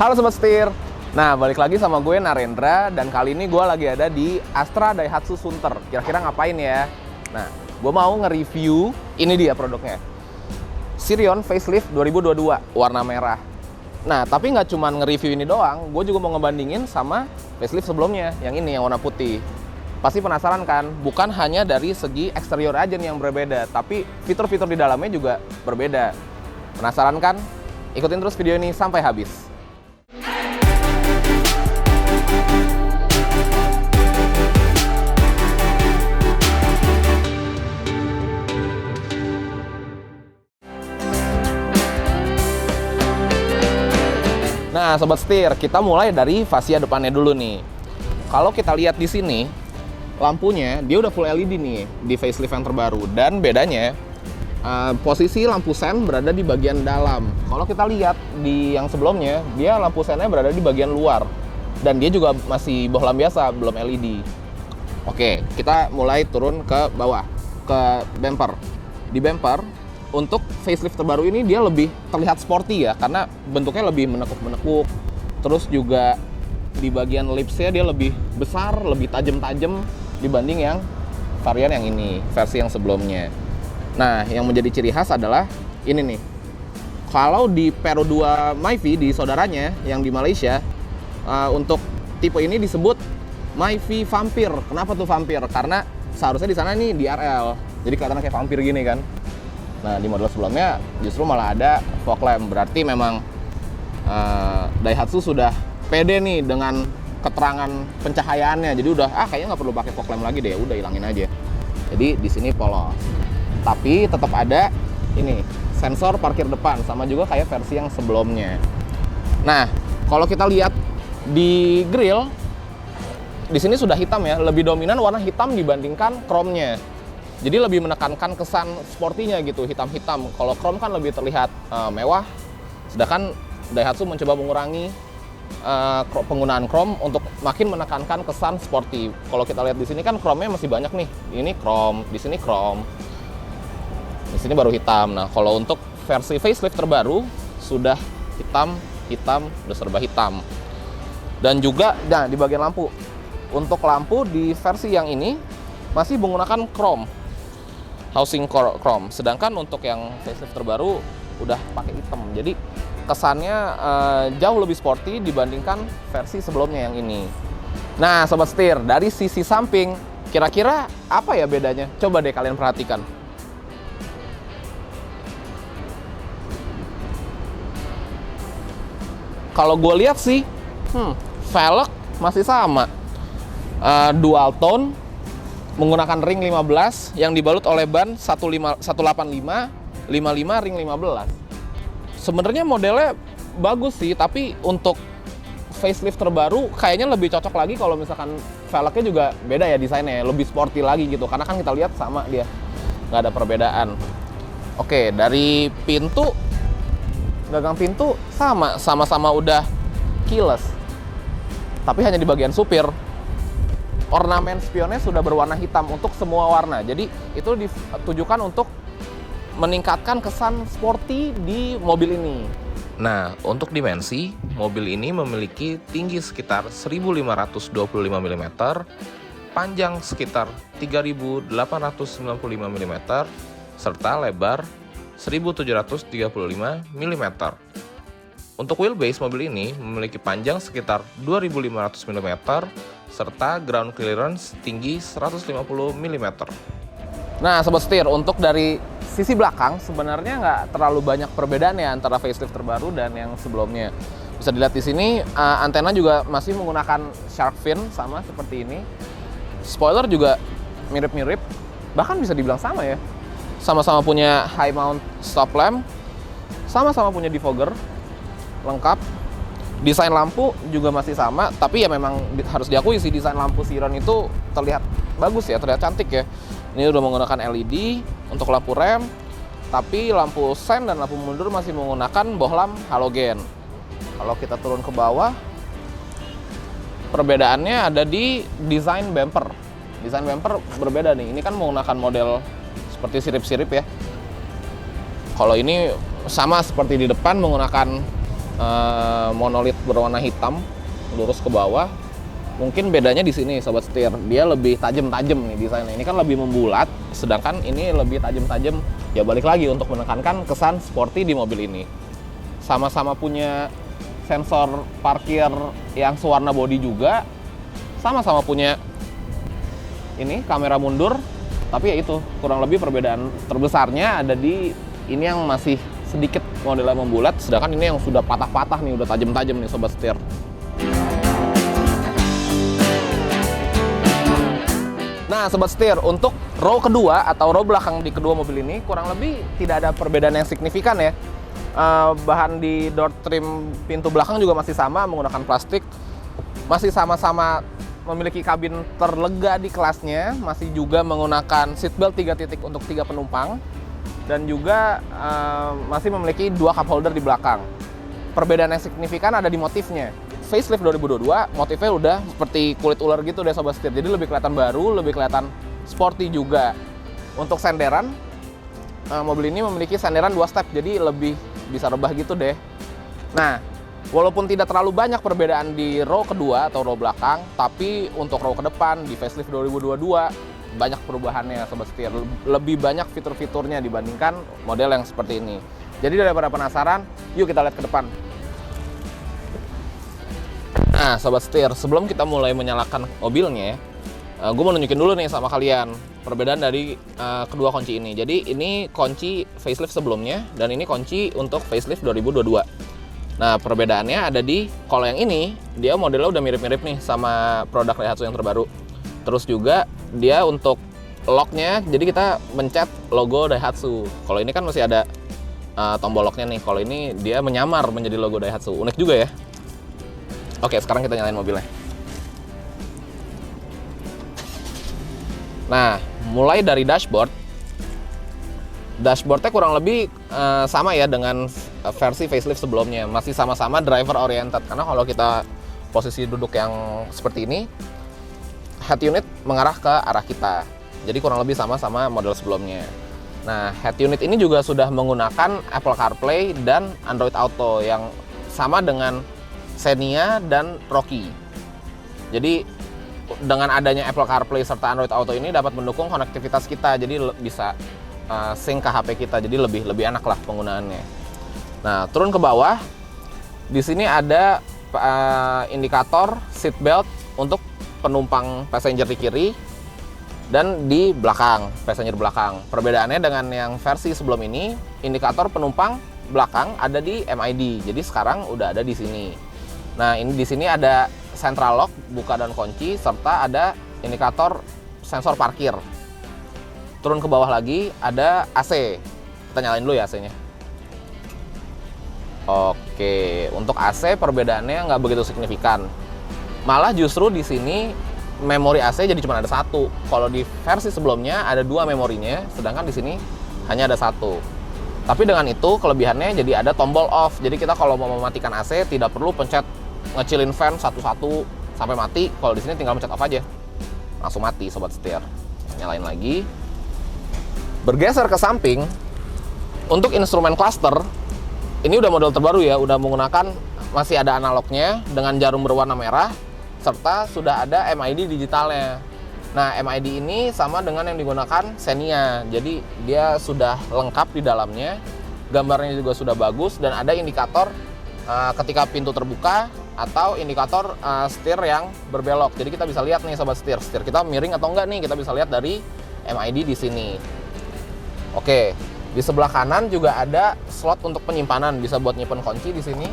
Halo Sobat Setir. Nah, balik lagi sama gue Narendra, dan kali ini gue lagi ada di Astra Daihatsu Sunter. Kira-kira ngapain ya? Nah, gue mau nge-review, ini dia produknya. Sirion Facelift 2022, warna merah. Nah, tapi nggak cuma nge-review ini doang, gue juga mau ngebandingin sama facelift sebelumnya, yang ini, yang warna putih. Pasti penasaran kan? Bukan hanya dari segi eksterior aja nih yang berbeda, tapi fitur-fitur di dalamnya juga berbeda. Penasaran kan? Ikutin terus video ini sampai habis. Nah, Sobat Setir, kita mulai dari fascia depannya dulu nih. Kalau kita lihat di sini, lampunya dia udah full LED nih di facelift yang terbaru, dan bedanya posisi lampu sen berada di bagian dalam. Kalau kita lihat di yang sebelumnya, dia lampu sennya berada di bagian luar, dan dia juga masih bohlam biasa, belum LED. Oke, kita mulai turun ke bawah, ke bumper. Di bumper, untuk facelift terbaru ini dia lebih terlihat sporty ya, karena bentuknya lebih menekuk-menekuk. Terus juga di bagian lipsnya dia lebih besar, lebih tajam-tajam dibanding yang varian yang ini, versi yang sebelumnya. Nah, yang menjadi ciri khas adalah ini nih. Kalau di Peru 2 Myvi, di saudaranya yang di Malaysia, untuk tipe ini disebut Myvi Vampir. Kenapa tuh Vampir? Karena seharusnya di sana nih DRL, jadi kelihatan kayak vampir gini kan. Nah, di model sebelumnya justru malah ada fog lamp. Berarti memang Daihatsu sudah pede nih dengan keterangan pencahayaannya. Jadi udah, kayaknya nggak perlu pakai fog lamp lagi deh, udah hilangin aja. Jadi di sini polos. Tapi tetap ada ini, sensor parkir depan, sama juga kayak versi yang sebelumnya. Nah, kalau kita lihat di grill, di sini sudah hitam ya, lebih dominan warna hitam dibandingkan chrome-nya. Jadi lebih menekankan kesan sportinya gitu, hitam-hitam. Kalau chrome kan lebih terlihat mewah, sedangkan Daihatsu mencoba mengurangi penggunaan chrome untuk makin menekankan kesan sporty. Kalau kita lihat di sini kan chrome-nya masih banyak nih. Ini chrome, di sini chrome, di sini baru hitam. Nah, kalau untuk versi facelift terbaru sudah hitam, udah serba hitam. Dan juga, nah, di bagian lampu. Untuk lampu di versi yang ini masih menggunakan chrome, housing chrome. Sedangkan untuk yang facelift terbaru udah pakai hitam. Jadi kesannya jauh lebih sporty dibandingkan versi sebelumnya yang ini. Nah, Sobat Setir, dari sisi samping, kira-kira apa ya bedanya? Coba deh kalian perhatikan. Kalau gue lihat sih, velg masih sama. Dual tone, menggunakan ring 15 yang dibalut oleh ban 185 55 ring 15. Sebenarnya modelnya bagus sih, tapi untuk facelift terbaru kayaknya lebih cocok lagi kalau misalkan velgnya juga beda ya desainnya, lebih sporty lagi gitu, karena kan kita lihat sama dia, nggak ada perbedaan. Oke, dari pintu, gagang pintu sama-sama udah keyless, tapi hanya di bagian supir. Ornamen spionnya sudah berwarna hitam untuk semua warna, jadi itu ditujukan untuk meningkatkan kesan sporty di mobil ini. Nah, untuk dimensi, mobil ini memiliki tinggi sekitar 1525 mm, panjang sekitar 3895 mm, serta lebar 1735 mm. Untuk wheelbase mobil ini memiliki panjang sekitar 2500 mm, serta ground clearance tinggi 150 mm. Nah, Sobat Setir, untuk dari sisi belakang sebenarnya nggak terlalu banyak perbedaan ya antara facelift terbaru dan yang sebelumnya. Bisa dilihat di sini, antena juga masih menggunakan shark fin sama seperti ini. Spoiler juga mirip-mirip, bahkan bisa dibilang sama ya. Sama-sama punya high mount stop lamp, sama-sama punya defogger lengkap. Desain lampu juga masih sama, tapi ya memang harus diakui sih, desain lampu Sirion itu terlihat bagus ya, terlihat cantik ya. Ini udah menggunakan LED untuk lampu rem, tapi lampu sen dan lampu mundur masih menggunakan bohlam halogen. Kalau kita turun ke bawah, perbedaannya ada di desain bumper. Desain bumper berbeda nih, ini kan menggunakan model seperti sirip-sirip ya. Kalau ini sama seperti di depan, menggunakan monolit berwarna hitam lurus ke bawah. Mungkin bedanya di sini sobat setir, dia lebih tajam-tajam nih desainnya. Ini kan lebih membulat, sedangkan ini lebih tajam-tajam. Ya balik lagi untuk menekankan kesan sporty di mobil ini. Sama-sama punya sensor parkir yang sewarna bodi juga, sama-sama punya ini kamera mundur, tapi ya itu kurang lebih perbedaan terbesarnya ada di ini yang masih sedikit modelnya membulat, sedangkan ini yang sudah patah-patah nih, udah tajam-tajam nih sobat setir. Nah sobat setir, untuk row kedua atau row belakang di kedua mobil ini kurang lebih tidak ada perbedaan yang signifikan ya. Bahan di door trim pintu belakang juga masih sama, menggunakan plastik. Masih sama-sama memiliki kabin terlega di kelasnya, masih juga menggunakan seatbelt 3 titik untuk 3 penumpang, dan juga masih memiliki 2 cup holder di belakang. Perbedaan yang signifikan ada di motifnya. Facelift 2022, motifnya udah seperti kulit ular gitu deh sobat setir, jadi lebih kelihatan baru, lebih kelihatan sporty juga. Untuk senderan, mobil ini memiliki senderan 2 step, jadi lebih bisa rebah gitu deh. Nah, walaupun tidak terlalu banyak perbedaan di row kedua atau row belakang, tapi untuk row ke depan di facelift 2022 banyak perubahannya sobat setir. Lebih banyak fitur-fiturnya dibandingkan model yang seperti ini. Jadi daripada penasaran, yuk kita lihat ke depan. Nah sobat setir, sebelum kita mulai menyalakan mobilnya, gue mau nunjukin dulu nih sama kalian perbedaan dari kedua kunci ini. Jadi ini kunci facelift sebelumnya, dan ini kunci untuk facelift 2022. Nah perbedaannya ada di, kalau yang ini dia modelnya udah mirip-mirip nih sama produk Daihatsu yang terbaru. Terus juga dia untuk locknya, jadi kita mencet logo Daihatsu. Kalau ini kan masih ada tombol locknya nih. Kalau ini dia menyamar menjadi logo Daihatsu. Unik juga ya. Oke, sekarang kita nyalain mobilnya. Nah, mulai dari dashboard. Dashboardnya kurang lebih sama ya dengan versi facelift sebelumnya. Masih sama-sama driver oriented. Karena kalau kita posisi duduk yang seperti ini, head unit mengarah ke arah kita. Jadi kurang lebih sama-sama model sebelumnya. Nah, head unit ini juga sudah menggunakan Apple CarPlay dan Android Auto yang sama dengan Xenia dan Rocky. Jadi dengan adanya Apple CarPlay serta Android Auto ini dapat mendukung konektivitas kita, jadi bisa sync ke HP kita, jadi lebih enak lah penggunaannya. Nah, turun ke bawah, di sini ada indikator seatbelt untuk penumpang passenger di kiri dan di belakang, passenger belakang. Perbedaannya dengan yang versi sebelum ini, indikator penumpang belakang ada di MID, jadi sekarang udah ada di sini. Nah, ini di sini ada central lock, buka dan kunci, serta ada indikator sensor parkir. Turun ke bawah lagi ada AC. Kita nyalain dulu ya AC-nya. Oke, untuk AC perbedaannya nggak begitu signifikan. Malah justru di sini memori AC jadi cuma ada 1. Kalau di versi sebelumnya ada 2 memorinya, sedangkan di sini hanya ada 1. Tapi dengan itu kelebihannya jadi ada tombol off. Jadi kita kalau mau mematikan AC tidak perlu pencet ngecilin fan satu-satu sampai mati. Kalau di sini tinggal pencet off aja, langsung mati sobat setir. Nyalain lagi. Bergeser ke samping, untuk instrumen cluster ini udah model terbaru ya, udah menggunakan, masih ada analognya dengan jarum berwarna merah, serta sudah ada MID digitalnya. Nah, MID ini sama dengan yang digunakan Xenia, jadi dia sudah lengkap di dalamnya, gambarnya juga sudah bagus, dan ada indikator ketika pintu terbuka atau indikator setir yang berbelok. Jadi kita bisa lihat nih sobat setir kita miring atau enggak nih, kita bisa lihat dari MID di sini. Oke, di sebelah kanan juga ada slot untuk penyimpanan, bisa buat nyimpen kunci di sini.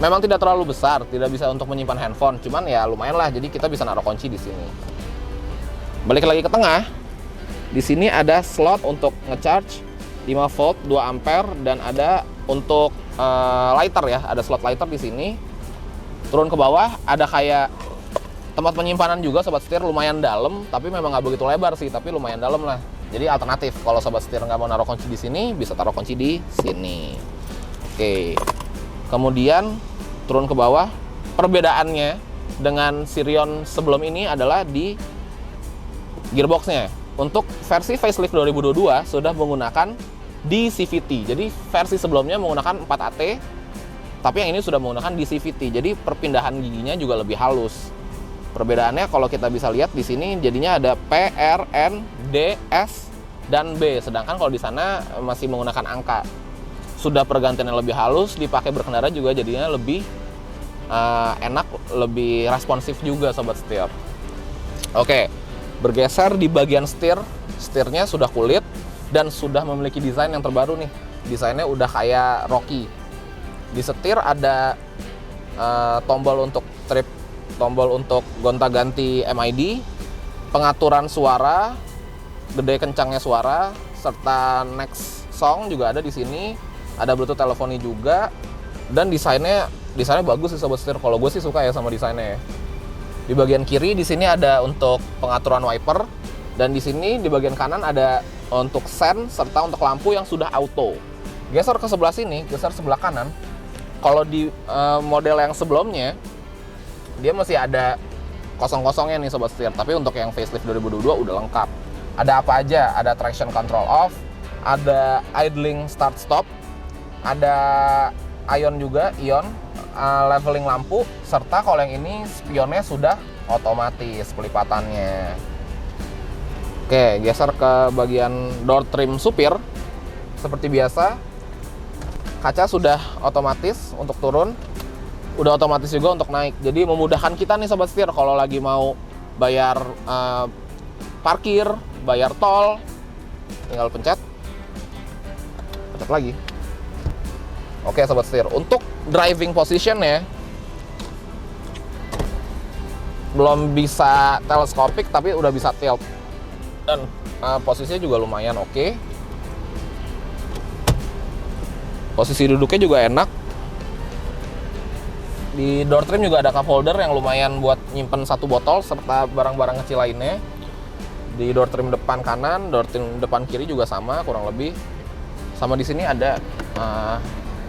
Memang tidak terlalu besar, tidak bisa untuk menyimpan handphone, cuman ya lumayan lah, jadi kita bisa naruh kunci di sini. Balik lagi ke tengah, di sini ada slot untuk ngecharge 5 volt 2 ampere, dan ada untuk lighter ya, ada slot lighter di sini. Turun ke bawah ada kayak tempat penyimpanan juga sobat setir, lumayan dalam, tapi memang nggak begitu lebar sih, tapi lumayan dalam lah. Jadi alternatif kalau sobat setir nggak mau naruh kunci di sini, bisa taruh kunci di sini. Oke. Kemudian turun ke bawah, perbedaannya dengan Sirion sebelum ini adalah di gearboxnya. Untuk versi facelift 2022 sudah menggunakan DCVT. Jadi versi sebelumnya menggunakan 4AT, Tapi yang ini sudah menggunakan DCVT, jadi perpindahan giginya juga lebih halus. Perbedaannya kalau kita bisa lihat di sini jadinya ada P, R, N, D, S, dan B. Sedangkan kalau di sana masih menggunakan angka. Sudah pergantian yang lebih halus, dipakai berkendara juga jadinya lebih enak, lebih responsif juga sobat setir. Oke, bergeser di bagian setir. Setirnya sudah kulit dan sudah memiliki desain yang terbaru nih. Desainnya udah kayak Rocky. Di setir ada tombol untuk trip, tombol untuk gonta-ganti MID, pengaturan suara, gede kencangnya suara, serta next song juga ada di sini. Ada Bluetooth teleponi juga, dan desainnya bagus sih sobat setir. Kalau gue sih suka ya sama desainnya. Di bagian kiri di sini ada untuk pengaturan wiper, dan di sini di bagian kanan ada untuk sen serta untuk lampu yang sudah auto. Geser ke sebelah sini, geser sebelah kanan. Kalau di model yang sebelumnya dia masih ada kosong-kosongnya nih sobat setir, tapi untuk yang facelift 2022 udah lengkap. Ada apa aja? Ada traction control off, ada idling start stop, ada ion juga, leveling lampu, serta kalau yang ini spionnya sudah otomatis pelipatannya. Oke, geser ke bagian door trim supir. Seperti biasa, kaca sudah otomatis untuk turun, udah otomatis juga untuk naik. Jadi memudahkan kita nih sobat setir kalau lagi mau bayar parkir, bayar tol, tinggal pencet lagi. Oke sobat setir, untuk driving position ya belum bisa teleskopik tapi udah bisa tilt, dan posisinya juga lumayan oke. Posisi duduknya juga enak. Di door trim juga ada cup holder yang lumayan buat nyimpen satu botol serta barang-barang kecil lainnya. Di door trim depan kanan, door trim depan kiri juga sama kurang lebih. Sama di sini ada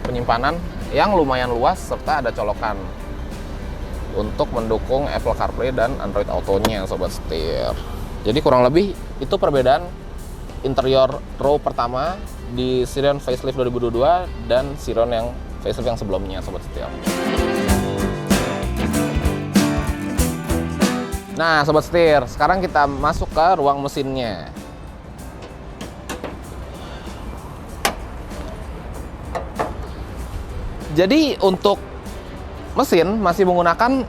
penyimpanan yang lumayan luas serta ada colokan untuk mendukung Apple CarPlay dan Android Auto-nya sobat setir. Jadi kurang lebih itu perbedaan interior row pertama di Sirion facelift 2022 dan Sirion yang facelift yang sebelumnya sobat setir. Nah sobat setir, sekarang kita masuk ke ruang mesinnya. Jadi untuk mesin masih menggunakan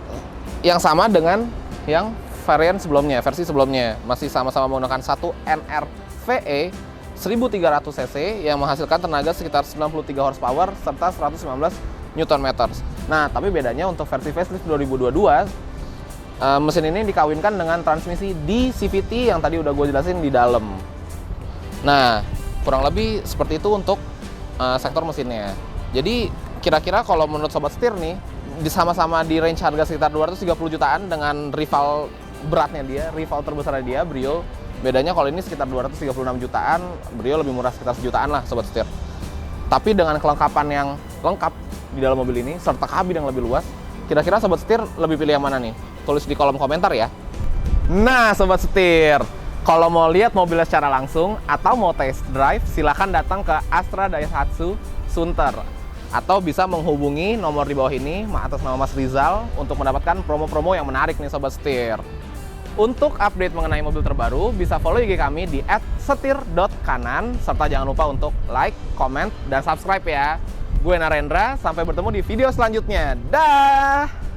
yang sama dengan yang varian sebelumnya, versi sebelumnya. Masih sama-sama menggunakan satu NRVE 1300 cc yang menghasilkan tenaga sekitar 93 horsepower serta 119 Nm. Nah, tapi bedanya untuk versi facelift 2022, mesin ini dikawinkan dengan transmisi DCVT yang tadi udah gue jelasin di dalam. Nah, kurang lebih seperti itu untuk sektor mesinnya. Jadi kira-kira kalau menurut sobat setir nih, sama-sama di range harga sekitar 230 jutaan dengan rival beratnya dia, rival terbesarnya dia, Brio. Bedanya kalau ini sekitar 236 jutaan, Brio lebih murah sekitar sejutaan lah sobat setir. Tapi dengan kelengkapan yang lengkap di dalam mobil ini serta kabin yang lebih luas, kira-kira sobat setir lebih pilih yang mana nih? Tulis di kolom komentar ya. Nah sobat setir, kalau mau lihat mobilnya secara langsung atau mau test drive, silahkan datang ke Astra Daihatsu Sunter, atau bisa menghubungi nomor di bawah ini atas nama Mas Rizal untuk mendapatkan promo-promo yang menarik nih sobat setir. Untuk update mengenai mobil terbaru, bisa follow IG kami di @setir.kanan, serta jangan lupa untuk like, comment, dan subscribe ya. Gue Narendra, sampai bertemu di video selanjutnya. Dah!